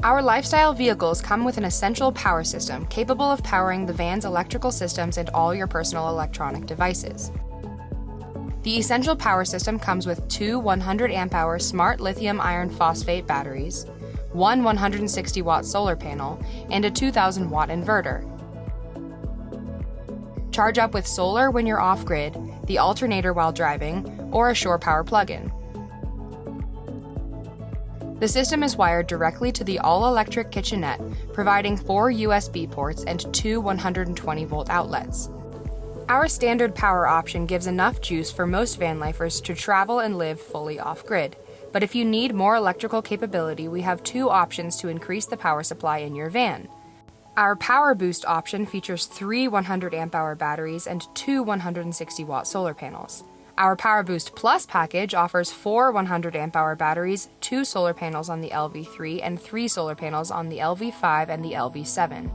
Our lifestyle vehicles come with an essential power system capable of powering the van's electrical systems and all your personal electronic devices. The essential power system comes with two 100 amp-hour smart lithium iron phosphate batteries, one 160-watt solar panel, and a 2,000-watt inverter. Charge up with solar when you're off-grid, the alternator while driving, or a shore power plug-in. The system is wired directly to the All-Electric Kitchenette, providing 4 USB ports and two 120-volt outlets. Our standard power option gives enough juice for most van lifers to travel and live fully off-grid. But if you need more electrical capability, we have two options to increase the power supply in your van. Our Power Boost option features three 100 amp-hour batteries and two 160-watt solar panels. Our Power Boost Plus package offers four 100 amp-hour batteries, two solar panels on the LV3, and three solar panels on the LV5 and the LV7.